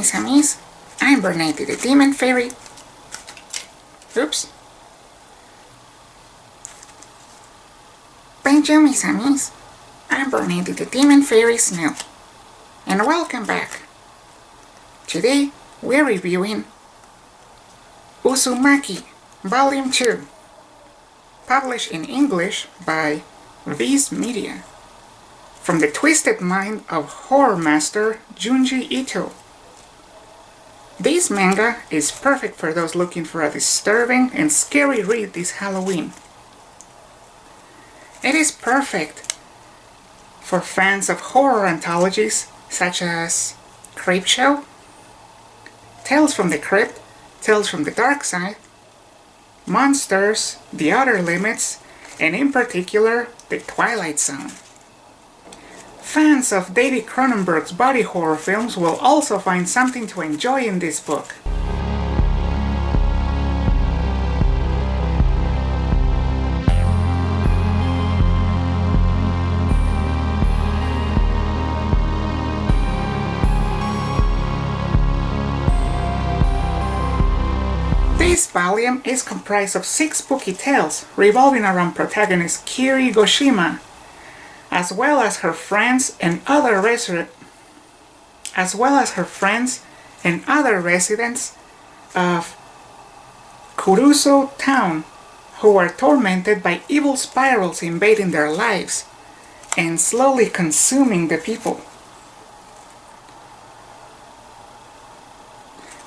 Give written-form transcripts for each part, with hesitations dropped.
mis amis. I'm Bernadette the Demon Fairy. Oops. Bonjour, mis amis. I'm Bernadette the Demon Fairy Snail. And welcome back. Today, we're reviewing Uzumaki, Volume 2, published in English by Viz Media, from the twisted mind of horror master Junji Ito. This manga is perfect for those looking for a disturbing and scary read this Halloween. It is perfect for fans of horror anthologies such as Creepshow, Tales from the Crypt, Tales from the Dark Side, Monsters, The Outer Limits, and in particular, The Twilight Zone. Fans of David Cronenberg's body horror films will also find something to enjoy in this book. This volume is comprised of 6 spooky tales revolving around protagonist Kiri Goshima, as well as her friends and other residents of Kuruso Town, who are tormented by evil spirals invading their lives and slowly consuming the people.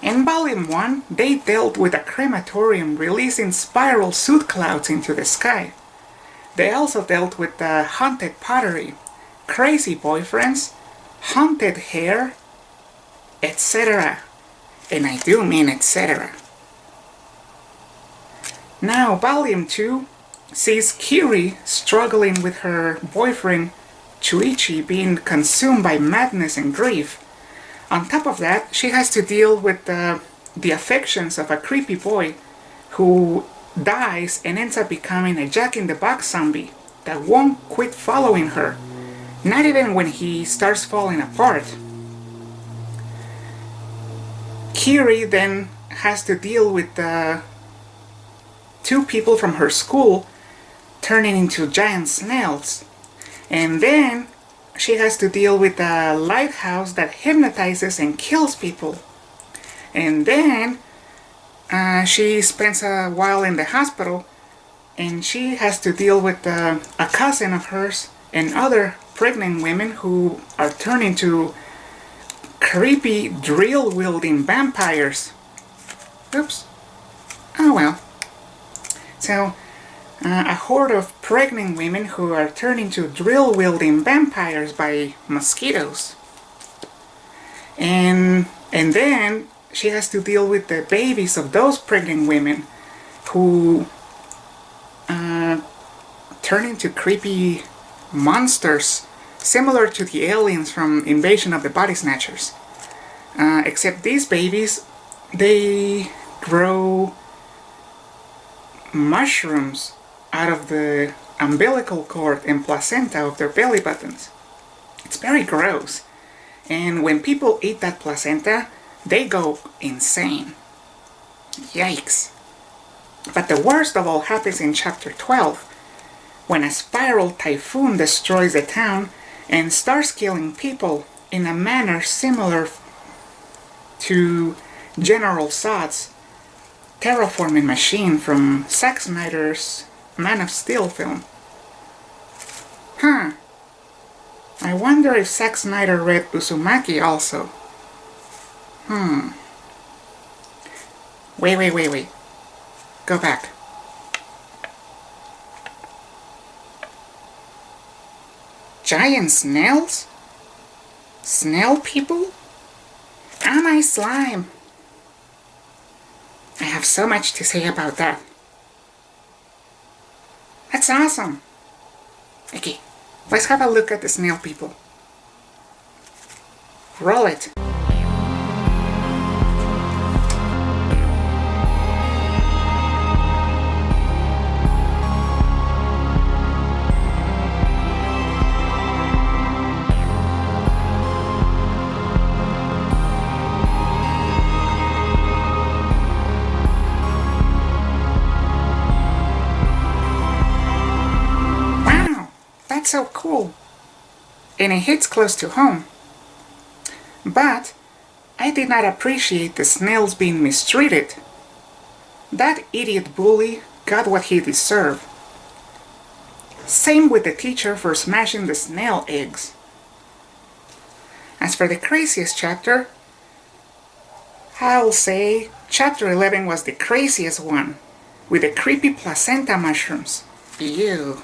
In Volume 1, they dealt with a crematorium releasing spiral soot clouds into the sky. They also dealt with the haunted pottery, crazy boyfriends, haunted hair, etc. And I do mean etc. Now, Volume 2 sees Kiri struggling with her boyfriend Chuichi being consumed by madness and grief. On top of that, she has to deal with the affections of a creepy boy who dies and ends up becoming a Jack-in-the-Box zombie that won't quit following her, not even when he starts falling apart. Kiri then has to deal with 2 people from her school turning into giant snails, and then she has to deal with a lighthouse that hypnotizes and kills people. And then she spends a while in the hospital, and she has to deal with a cousin of hers and other pregnant women who are turned into creepy drill-wielding vampires. Oops. Oh well. So, a horde of pregnant women who are turned into drill-wielding vampires by mosquitoes. And then she has to deal with the babies of those pregnant women who turn into creepy monsters similar to the aliens from Invasion of the Body Snatchers. Except these babies, they grow mushrooms out of the umbilical cord and placenta of their belly buttons. It's very gross. And when people eat that placenta, they go insane. Yikes. But the worst of all happens in chapter 12, when a spiral typhoon destroys the town and starts killing people in a manner similar to General Zod's terraforming machine from Zack Snyder's Man of Steel film. Huh. I wonder if Zack Snyder read Uzumaki also. Wait. Go back. Giant snails? Snail people? Ah, my slime! I have so much to say about that. That's awesome! Okay, let's have a look at the snail people. Roll it! That's so cool. And it hits close to home. But I did not appreciate the snails being mistreated. That idiot bully got what he deserved. Same with the teacher for smashing the snail eggs. As for the craziest chapter, I'll say chapter 11 was the craziest one, with the creepy placenta mushrooms. Ew.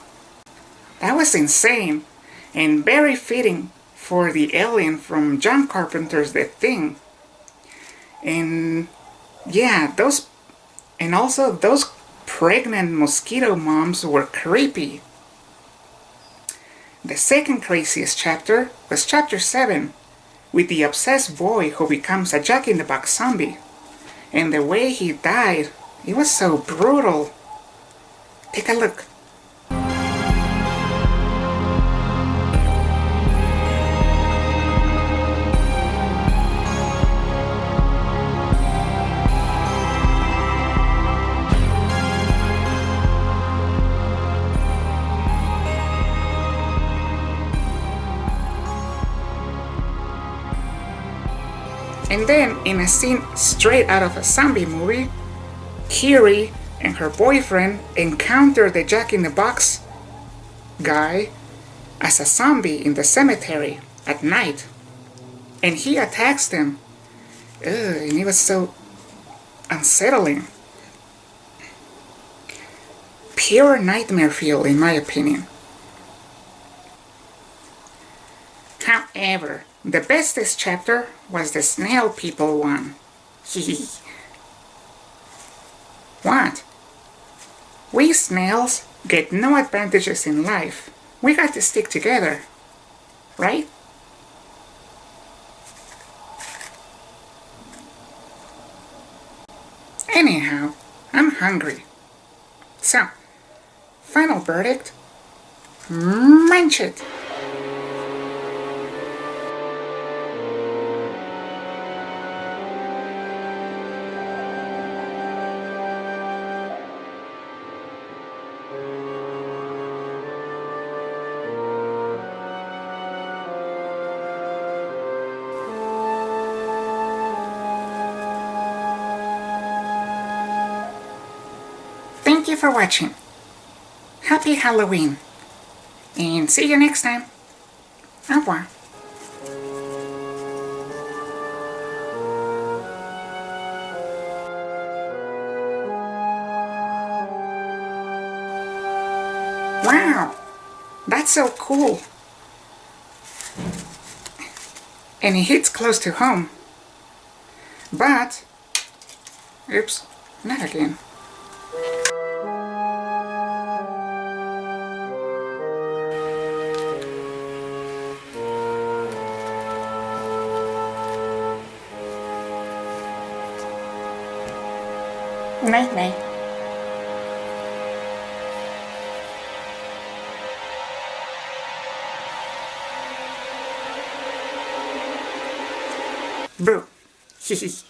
That was insane, and very fitting for the alien from John Carpenter's The Thing. And yeah, those pregnant mosquito moms were creepy. The second craziest chapter was chapter 7, with the obsessed boy who becomes a Jack-in-the-Box zombie. And the way he died, it was so brutal. Take a look. And then, in a scene straight out of a zombie movie, Kiri and her boyfriend encounter the Jack-in-the-Box guy as a zombie in the cemetery at night. And he attacks them. Ugh, and it was so unsettling. Pure nightmare fuel, in my opinion. However, the bestest chapter was the snail people one. Hehe. What? We snails get no advantages in life. We got to stick together. Right? Anyhow, I'm hungry. So, final verdict? Munch it! Thank you for watching. Happy Halloween. And see you next time. Au revoir. Wow, that's so cool. And it hits close to home. But, oops, not again. Night night. Boo. Hehe.